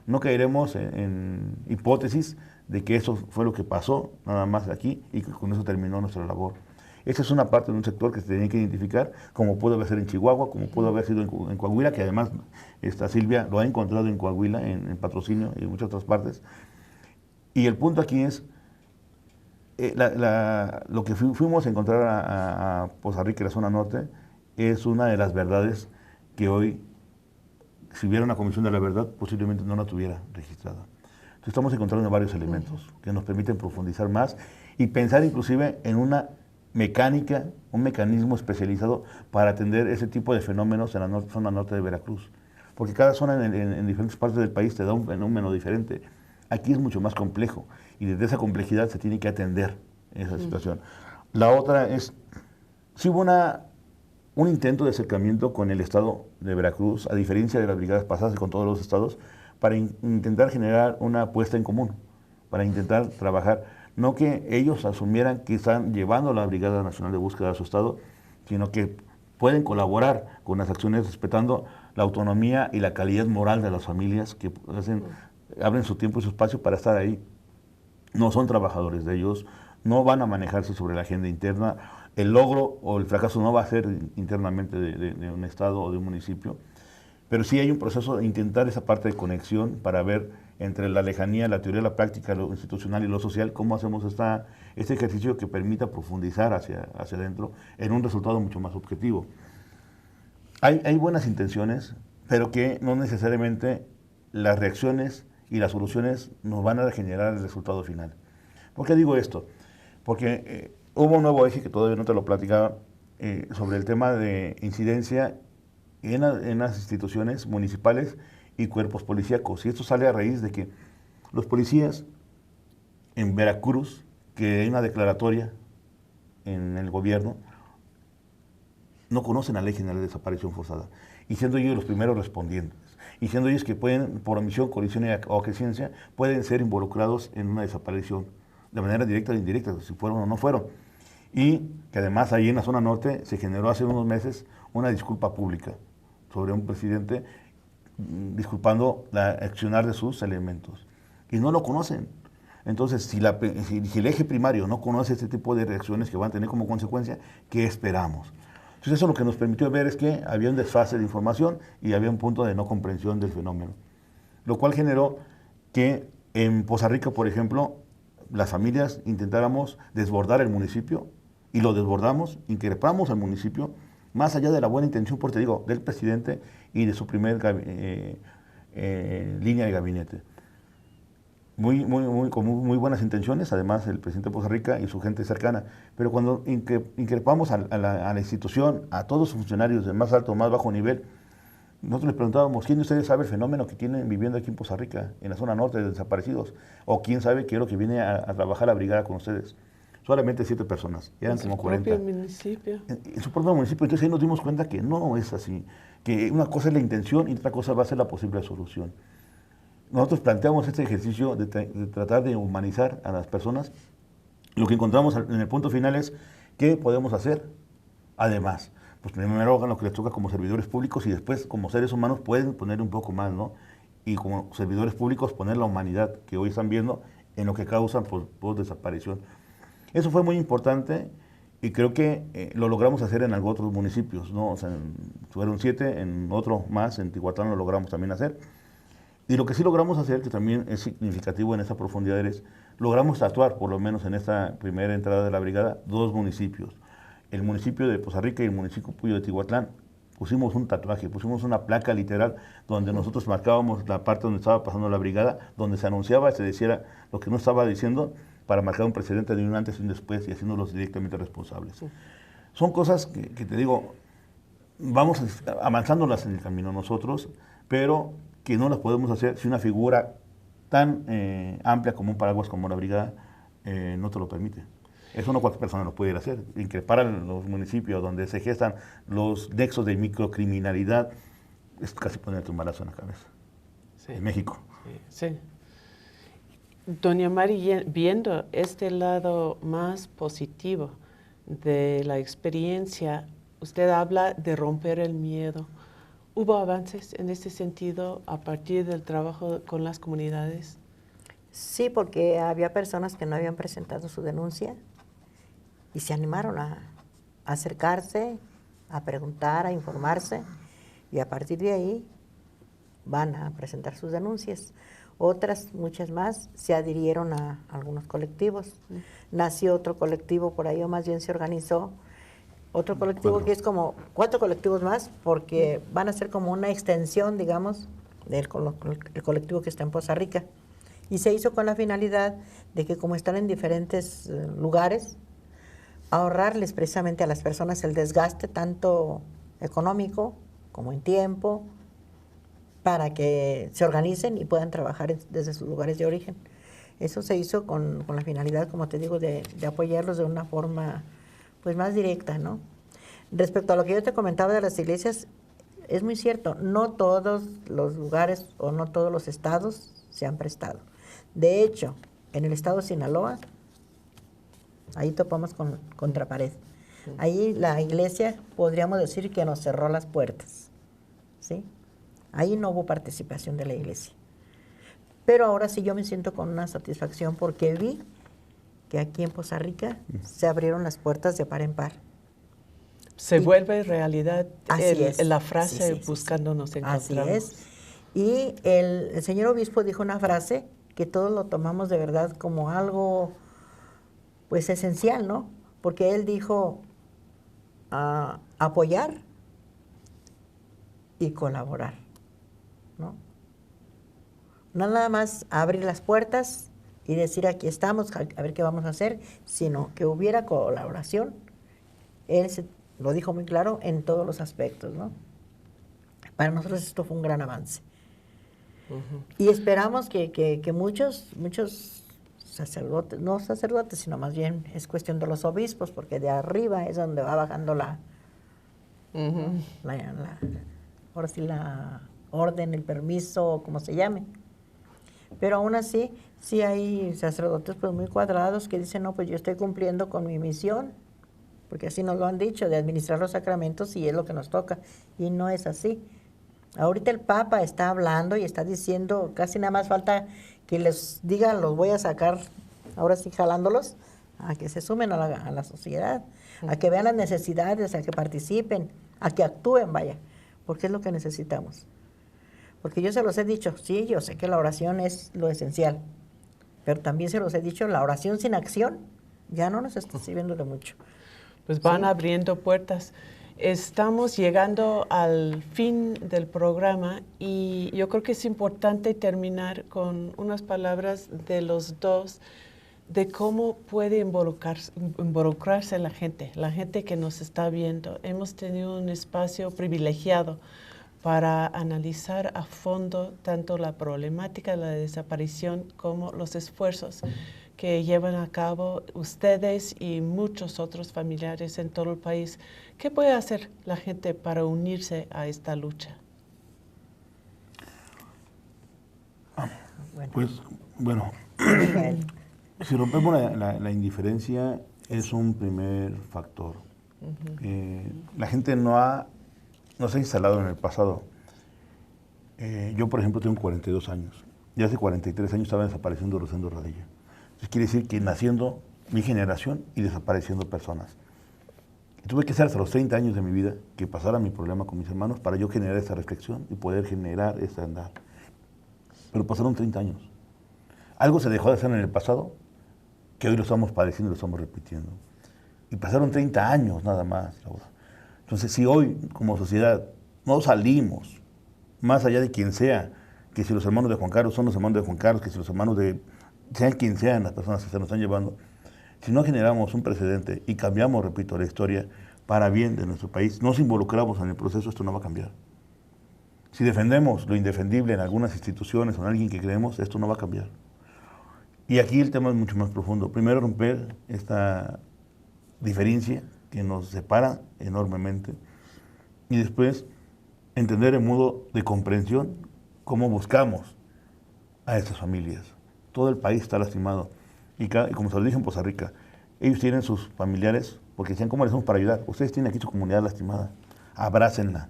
no caeremos en hipótesis de que eso fue lo que pasó, nada más aquí, y que con eso terminó nuestra labor. Esa es una parte de un sector que se tenía que identificar, como pudo haber sido en Chihuahua, como pudo haber sido en Coahuila, que además Silvia lo ha encontrado en Coahuila, en Patrocinio y en muchas otras partes. Y el punto aquí es, lo que fuimos a encontrar a Poza Rica, la zona norte, es una de las verdades que hoy, si hubiera una comisión de la verdad, posiblemente no la tuviera registrada. Entonces estamos encontrando varios elementos que nos permiten profundizar más y pensar inclusive en una mecánica, un mecanismo especializado para atender ese tipo de fenómenos en la zona norte de Veracruz. Porque cada zona en diferentes partes del país te da un fenómeno diferente. Aquí es mucho más complejo y desde esa complejidad se tiene que atender esa situación. La otra es, sí hubo un intento de acercamiento con el Estado de Veracruz, a diferencia de las brigadas pasadas y con todos los estados, para intentar generar una apuesta en común, para intentar trabajar, no que ellos asumieran que están llevando la Brigada Nacional de Búsqueda a su estado, sino que pueden colaborar con las acciones respetando la autonomía y la calidad moral de las familias que abren su tiempo y su espacio para estar ahí. No son trabajadores de ellos, no van a manejarse sobre la agenda interna. El logro o el fracaso no va a ser internamente de un estado o de un municipio, pero sí hay un proceso de intentar esa parte de conexión para ver entre la lejanía, la teoría, la práctica, lo institucional y lo social, cómo hacemos este ejercicio que permita profundizar hacia adentro en un resultado mucho más objetivo. Hay buenas intenciones, pero que no necesariamente las reacciones y las soluciones nos van a generar el resultado final. ¿Por qué digo esto? Porque hubo un nuevo eje que todavía no te lo platicaba sobre el tema de incidencia en las instituciones municipales y cuerpos policíacos. Y esto sale a raíz de que los policías en Veracruz, que hay una declaratoria en el gobierno, no conocen la Ley General de Desaparición Forzada, y siendo ellos los primeros respondientes, y siendo ellos que pueden, por omisión, colisión o aquiescencia, pueden ser involucrados en una desaparición, de manera directa o indirecta, si fueron o no fueron. Y que además ahí en la zona norte se generó hace unos meses una disculpa pública sobre un presidente disculpando la accionar de sus elementos. Y no lo conocen. Entonces, si el eje primario no conoce este tipo de reacciones que van a tener como consecuencia, ¿qué esperamos? Entonces, eso lo que nos permitió ver es que había un desfase de información y había un punto de no comprensión del fenómeno. Lo cual generó que en Poza Rica, por ejemplo, las familias intentáramos desbordar el municipio, y lo desbordamos, increpamos al municipio, más allá de la buena intención, porque te digo, del presidente y de su primer línea de gabinete. Con muy buenas intenciones, además el presidente de Poza Rica y su gente cercana, pero cuando increpamos a la institución, a todos sus funcionarios de más alto o más bajo nivel, nosotros les preguntábamos, ¿quién de ustedes sabe el fenómeno que tienen viviendo aquí en Poza Rica, en la zona norte de desaparecidos? ¿O quién sabe qué es lo que viene a trabajar la brigada con ustedes? Solamente 7 personas, eran como 40. ¿En su propio municipio? En su propio municipio. Entonces ahí nos dimos cuenta que no es así, que una cosa es la intención y otra cosa va a ser la posible solución. Nosotros planteamos este ejercicio de tratar de humanizar a las personas. Lo que encontramos en el punto final es, ¿qué podemos hacer? Además, pues primero hagan lo que les toca como servidores públicos y después como seres humanos pueden poner un poco más, ¿no? Y como servidores públicos poner la humanidad que hoy están viendo en lo que causan por desaparición. Eso fue muy importante y creo que lo logramos hacer en algunos otros municipios, ¿no? O sea, fueron 7, en otro más, en Tihuatlán lo logramos también hacer. Y lo que sí logramos hacer, que también es significativo en esta profundidad, es logramos tatuar, por lo menos en esta primera entrada de la brigada, 2 municipios. El municipio de Poza Rica y el municipio de Tihuatlán. Pusimos un tatuaje, pusimos una placa literal donde nosotros marcábamos la parte donde estaba pasando la brigada, donde se anunciaba y se decía lo que no estaba diciendo, para marcar un precedente de un antes y un después y haciéndolos directamente responsables. Sí. Son cosas que te digo, vamos avanzándolas en el camino nosotros, pero que no las podemos hacer si una figura tan amplia como un paraguas como la brigada no te lo permite. Eso no cualquier persona lo puede hacer. Increpar a los municipios donde se gestan los nexos de microcriminalidad es casi ponerte un balazo en la cabeza. Sí. En México. Sí. Sí. Doña Mari, viendo este lado más positivo de la experiencia, usted habla de romper el miedo. ¿Hubo avances en este sentido a partir del trabajo con las comunidades? Sí, porque había personas que no habían presentado su denuncia y se animaron a acercarse, a preguntar, a informarse, y a partir de ahí van a presentar sus denuncias. Otras, muchas más, se adhirieron a algunos colectivos. Nació otro colectivo por ahí, o más bien se organizó otro colectivo que es como 4 colectivos más, porque van a ser como una extensión, digamos, del el colectivo que está en Poza Rica. Y se hizo con la finalidad de que, como están en diferentes lugares, ahorrarles precisamente a las personas el desgaste tanto económico como en tiempo, para que se organicen y puedan trabajar desde sus lugares de origen. Eso se hizo con la finalidad, como te digo, de apoyarlos de una forma pues más directa, ¿no? Respecto a lo que yo te comentaba de las iglesias, es muy cierto, no todos los lugares o no todos los estados se han prestado. De hecho, en el estado de Sinaloa, ahí topamos contra pared. Ahí la iglesia, podríamos decir que nos cerró las puertas, ¿sí? Ahí no hubo participación de la iglesia. Pero ahora sí yo me siento con una satisfacción porque vi que aquí en Poza Rica se abrieron las puertas de par en par. Se vuelve realidad la frase sí, buscando nos encontramos. Así es. Y el señor obispo dijo una frase que todos lo tomamos de verdad como algo pues esencial, ¿no? Porque él dijo apoyar y colaborar, ¿no? No nada más abrir las puertas y decir aquí estamos, a ver qué vamos a hacer, sino que hubiera colaboración. Él lo dijo muy claro en todos los aspectos, ¿no? Para nosotros esto fue un gran avance. Y esperamos que muchos sacerdotes, no sacerdotes, sino más bien es cuestión de los obispos, porque de arriba es donde va bajando ahora sí la orden, el permiso, como se llame. Pero aún así, sí hay sacerdotes pues muy cuadrados que dicen, no, pues yo estoy cumpliendo con mi misión, porque así nos lo han dicho, de administrar los sacramentos y es lo que nos toca. Y no es así. Ahorita el Papa está hablando y está diciendo, casi nada más falta que les diga, los voy a sacar, ahora sí jalándolos, a que se sumen a la sociedad, a que vean las necesidades, a que participen, a que actúen, vaya, porque es lo que necesitamos. Porque yo se los he dicho, sí, yo sé que la oración es lo esencial, pero también se los he dicho, la oración sin acción ya no nos está sirviendo de mucho. Pues van Sí. abriendo puertas. Estamos llegando al fin del programa y yo creo que es importante terminar con unas palabras de los dos de cómo puede involucrarse la gente que nos está viendo. Hemos tenido un espacio privilegiado para analizar a fondo tanto la problemática de la desaparición como los esfuerzos que llevan a cabo ustedes y muchos otros familiares en todo el país. ¿Qué puede hacer la gente para unirse a esta lucha? Pues, bueno, si rompemos la indiferencia es un primer factor. La gente no se ha instalado en el pasado. Yo, por ejemplo, tengo 42 años. Y hace 43 años estaba desapareciendo Rosendo Radilla. Entonces quiere decir que naciendo mi generación y desapareciendo personas. Y tuve que ser hasta los 30 años de mi vida que pasara mi problema con mis hermanos para yo generar esa reflexión y poder generar ese andar. Pero pasaron 30 años. Algo se dejó de hacer en el pasado que hoy lo estamos padeciendo y lo estamos repitiendo. Y pasaron 30 años nada más, Laura. Entonces, si hoy, como sociedad, no salimos, más allá de quien sea, que si los hermanos de Juan Carlos son los hermanos de Juan Carlos, que si los hermanos de, sean quien sean las personas que se nos están llevando, si no generamos un precedente y cambiamos, repito, la historia para bien de nuestro país, nos involucramos en el proceso, esto no va a cambiar. Si defendemos lo indefendible en algunas instituciones o en alguien que creemos, esto no va a cambiar. Y aquí el tema es mucho más profundo. Primero, romper esta diferencia que nos separa enormemente y después entender en modo de comprensión cómo buscamos a estas familias. Todo el país está lastimado y como se lo dije en Poza Rica, ellos tienen sus familiares porque decían, ¿cómo les hacemos para ayudar? Ustedes tienen aquí su comunidad lastimada, abrácenla,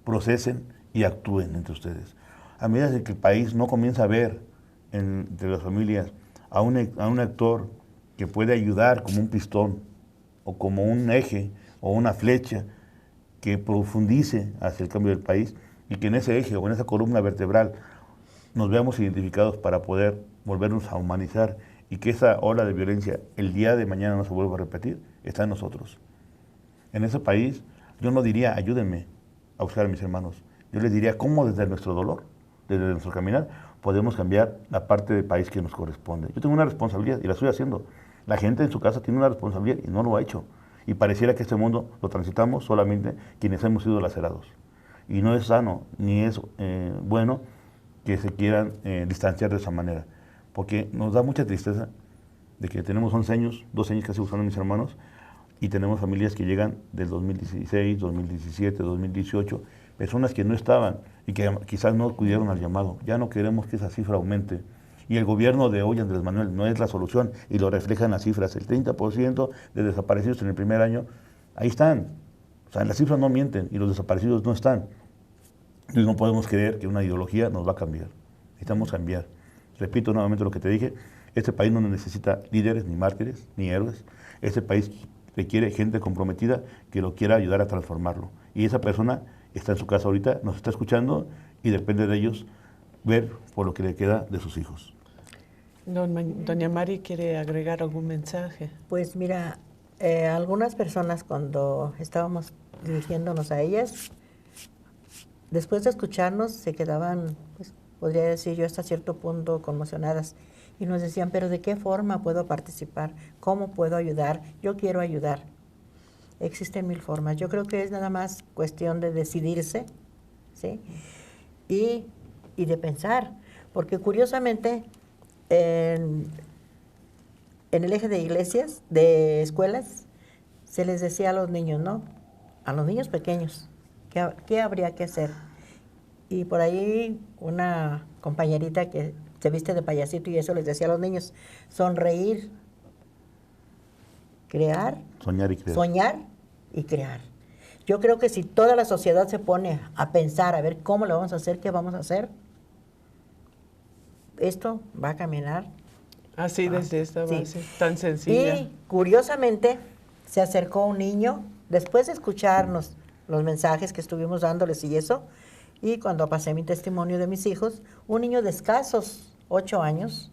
procesen y actúen entre ustedes. A medida que el país no comienza a ver entre las familias a un actor que puede ayudar como un pistón o como un eje o una flecha que profundice hacia el cambio del país y que en ese eje o en esa columna vertebral nos veamos identificados para poder volvernos a humanizar y que esa ola de violencia el día de mañana no se vuelva a repetir, está en nosotros. En ese país yo no diría ayúdenme a buscar a mis hermanos, yo les diría cómo desde nuestro dolor, desde nuestro caminar, podemos cambiar la parte del país que nos corresponde. Yo tengo una responsabilidad y la estoy haciendo. La gente en su casa tiene una responsabilidad y no lo ha hecho. Y pareciera que este mundo lo transitamos solamente quienes hemos sido lacerados. Y no es sano ni es bueno que se quieran distanciar de esa manera. Porque nos da mucha tristeza de que tenemos 11 años, 12 años casi buscando a mis hermanos, y tenemos familias que llegan del 2016, 2017, 2018, personas que no estaban y que quizás no acudieron al llamado. Ya no queremos que esa cifra aumente. Y el gobierno de hoy, Andrés Manuel, no es la solución, y lo reflejan las cifras. El 30% de desaparecidos en el primer año, ahí están. O sea, las cifras no mienten y los desaparecidos no están. Entonces no podemos creer que una ideología nos va a cambiar. Necesitamos cambiar. Repito nuevamente lo que te dije, este país no necesita líderes, ni mártires, ni héroes. Este país requiere gente comprometida que lo quiera ayudar a transformarlo. Y esa persona está en su casa ahorita, nos está escuchando y depende de ellos ver por lo que le queda de sus hijos. Doña Mari, ¿quiere agregar algún mensaje? Pues mira, algunas personas cuando estábamos dirigiéndonos a ellas, después de escucharnos se quedaban pues, podría decir yo hasta cierto punto conmocionadas. Y nos decían, pero ¿de qué forma puedo participar? ¿Cómo puedo ayudar? Yo quiero ayudar. Existen 1000 formas. Yo creo que es nada más cuestión de decidirse, ¿sí? Y de pensar. Porque curiosamente, en el eje de iglesias, de escuelas, se les decía a los niños, ¿no? A los niños pequeños, ¿qué habría que hacer? Y por ahí una compañerita que se viste de payasito y eso les decía a los niños, sonreír, crear, soñar y crear. Yo creo que si toda la sociedad se pone a pensar, a ver cómo lo vamos a hacer, qué vamos a hacer, esto va a caminar. Así desde esta base, Sí. tan sencilla. Y curiosamente se acercó un niño, después de escucharnos los mensajes que estuvimos dándoles y eso, y cuando pasé mi testimonio de mis hijos, un niño de escasos 8 años,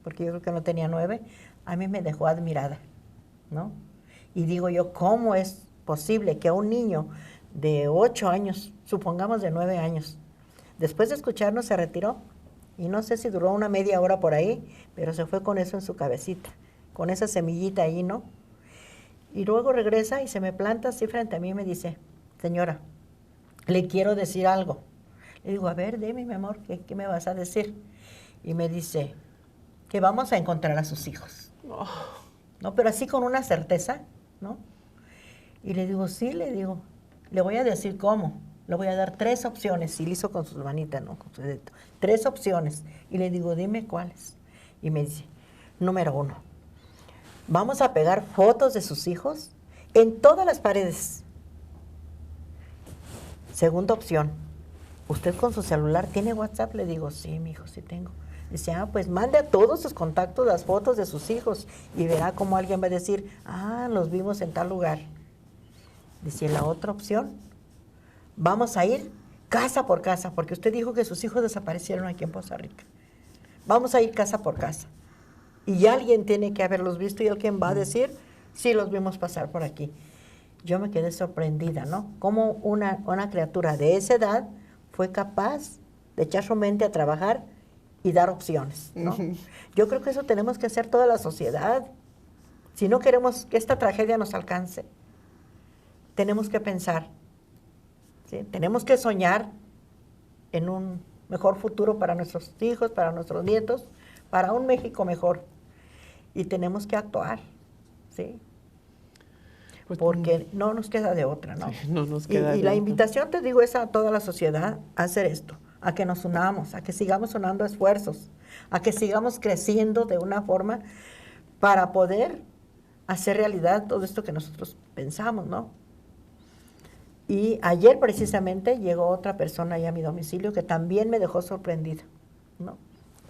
porque yo creo que no tenía 9, a mí me dejó admirada, ¿no? Y digo yo, ¿cómo es posible que a un niño de 8 años, supongamos de 9 años, después de escucharnos se retiró? Y no sé si duró una media hora por ahí, pero se fue con eso en su cabecita, con esa semillita ahí, ¿no? Y luego regresa y se me planta así frente a mí y me dice, señora, le quiero decir algo. Le digo, a ver, dime, mi amor, ¿qué me vas a decir? Y me dice, que vamos a encontrar a sus hijos. Oh. ¿No? Pero así con una certeza, ¿no? Y le digo, sí, le digo, le voy a decir cómo. Le voy a dar 3 opciones. Y le hizo con sus manitas, ¿no? Con su dedo. 3 opciones. Y le digo, dime cuáles. Y me dice, número 1, vamos a pegar fotos de sus hijos en todas las paredes. Segunda opción, ¿usted con su celular tiene WhatsApp? Le digo, sí, mi hijo, sí tengo. Dice, pues mande a todos sus contactos las fotos de sus hijos y verá cómo alguien va a decir, los vimos en tal lugar. Dice, la otra opción, vamos a ir casa por casa, porque usted dijo que sus hijos desaparecieron aquí en Poza Rica. Vamos a ir casa por casa. Y alguien tiene que haberlos visto y alguien va a decir, sí, los vimos pasar por aquí. Yo me quedé sorprendida, ¿no? Cómo una criatura de esa edad fue capaz de echar su mente a trabajar y dar opciones, ¿no? Yo creo que eso tenemos que hacer toda la sociedad. Si no queremos que esta tragedia nos alcance, tenemos que pensar, ¿sí? Tenemos que soñar en un mejor futuro para nuestros hijos, para nuestros nietos, para un México mejor. Y tenemos que actuar, ¿sí? Pues, porque no nos queda de otra, ¿no? Sí, no nos queda de y la otra. invitación, te digo, es a toda la sociedad a hacer esto, a que nos unamos, a que sigamos unando esfuerzos, a que sigamos creciendo de una forma para poder hacer realidad todo esto que nosotros pensamos, ¿no? Y ayer precisamente llegó otra persona ahí a mi domicilio que también me dejó sorprendida, ¿no?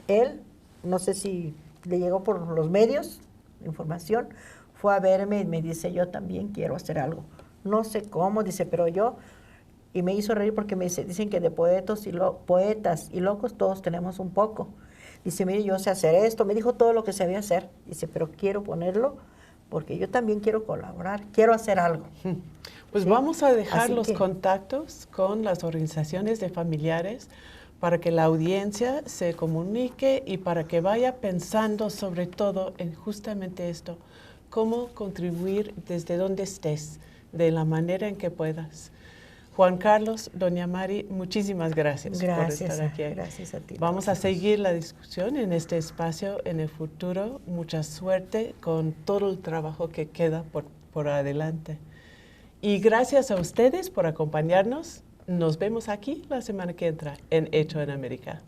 Él, no sé si le llegó por los medios de información, fue a verme y me dice, yo también quiero hacer algo. No sé cómo, dice, pero yo, y me hizo reír porque me dice, dicen que de poetas y locos todos tenemos un poco. Dice, mire, yo sé hacer esto, me dijo todo lo que sabía hacer. Dice, pero quiero ponerlo porque yo también quiero colaborar, quiero hacer algo. Pues ¿sí? vamos a dejar Así los que, contactos con las organizaciones de familiares para que la audiencia se comunique y para que vaya pensando sobre todo en justamente esto, cómo contribuir desde donde estés, de la manera en que puedas. Juan Carlos, doña Mari, muchísimas gracias por estar aquí. Gracias a ti. Vamos a seguir la discusión en este espacio en el futuro. Mucha suerte con todo el trabajo que queda por adelante. Y gracias a ustedes por acompañarnos. Nos vemos aquí la semana que entra en Hecho en América.